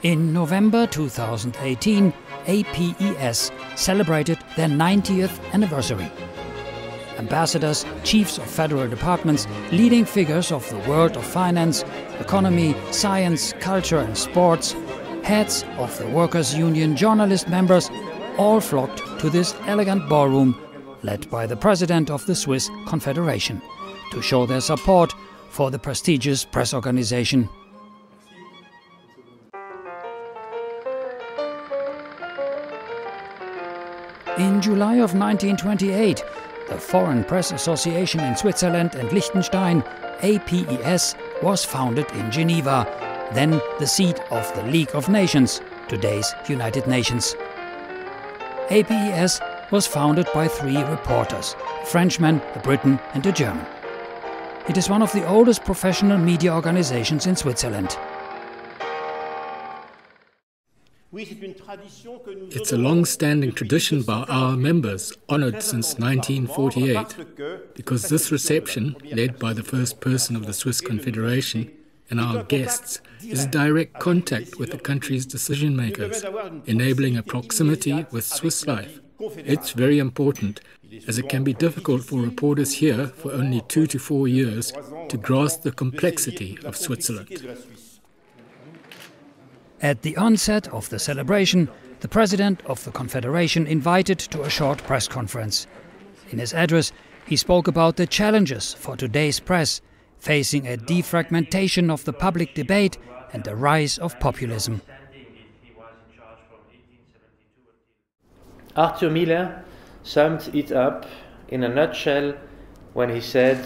In November 2018, APES celebrated their 90th anniversary. Ambassadors, chiefs of federal departments, leading figures of the world of finance, economy, science, culture and sports, heads of the workers' union, journalist members, all flocked to this elegant ballroom led by the president of the Swiss Confederation to show their support for the prestigious press organization. In July of 1928, the Foreign Press Association in Switzerland and Liechtenstein, APES, was founded in Geneva, then the seat of the League of Nations, today's United Nations. APES was founded by 3 reporters, a Frenchman, a Briton and a German. It is one of the oldest professional media organizations in Switzerland. It's a long-standing tradition by our members, honoured since 1948, because this reception, led by the first person of the Swiss Confederation and our guests, is direct contact with the country's decision-makers, enabling a proximity with Swiss life. It's very important, as it can be difficult for reporters here for only 2 to 4 years to grasp the complexity of Switzerland. At the onset of the celebration, the president of the Confederation invited to a short press conference. In his address, he spoke about the challenges for today's press, facing a defragmentation of the public debate and the rise of populism. Arthur Miller summed it up in a nutshell when he said,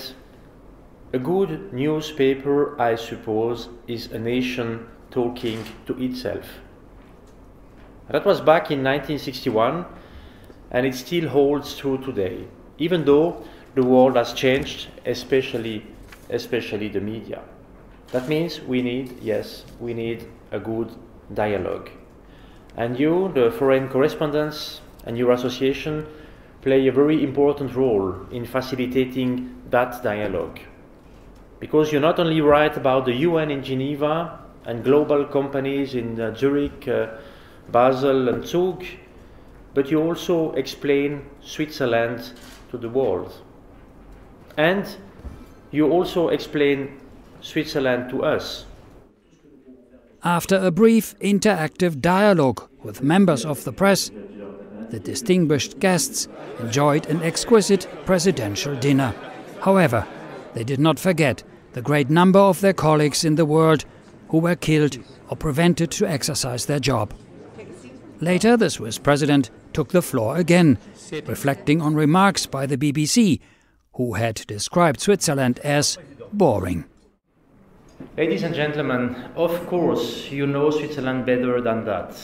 "A good newspaper, I suppose, is a nation talking to itself." That was back in 1961, and it still holds true today, even though the world has changed, especially the media. That means we need a good dialogue. And you, the foreign correspondents and your association, play a very important role in facilitating that dialogue. Because you not only write about the UN in Geneva and global companies in Zurich, Basel and Zug, but you also explain Switzerland to the world. And you also explain Switzerland to us. After a brief interactive dialogue with members of the press, the distinguished guests enjoyed an exquisite presidential dinner. However, they did not forget the great number of their colleagues in the world who were killed or prevented to exercise their job. Later, the Swiss president took the floor again, reflecting on remarks by the BBC, who had described Switzerland as boring. Ladies and gentlemen, of course you know Switzerland better than that.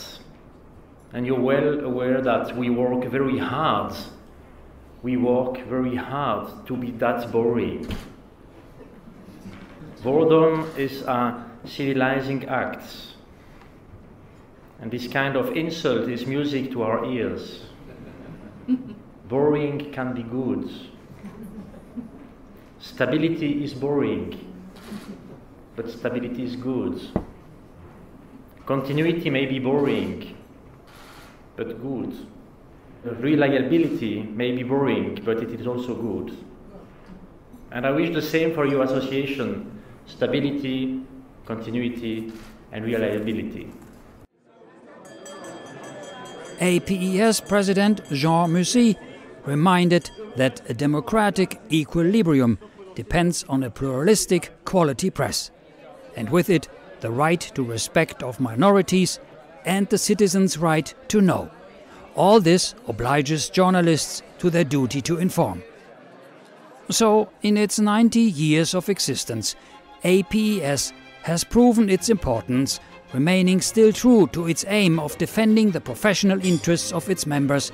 And you're well aware that we work very hard. We work very hard to be that boring. Boredom is a civilizing act. And this kind of insult is music to our ears. Boring can be good. Stability is boring, but stability is good. Continuity may be boring, but good. Reliability may be boring, but it is also good. And I wish the same for your association: stability, continuity, and reliability. APES President Jean Mussy reminded that a democratic equilibrium depends on a pluralistic quality press, and with it the right to respect of minorities and the citizens' right to know. All this obliges journalists to their duty to inform. So, in its 90 years of existence, APES has proven its importance, remaining still true to its aim of defending the professional interests of its members,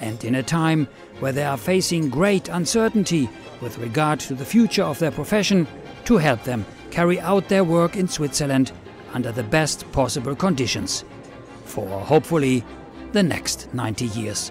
and in a time where they are facing great uncertainty with regard to the future of their profession, to help them carry out their work in Switzerland under the best possible conditions for, hopefully, the next 90 years.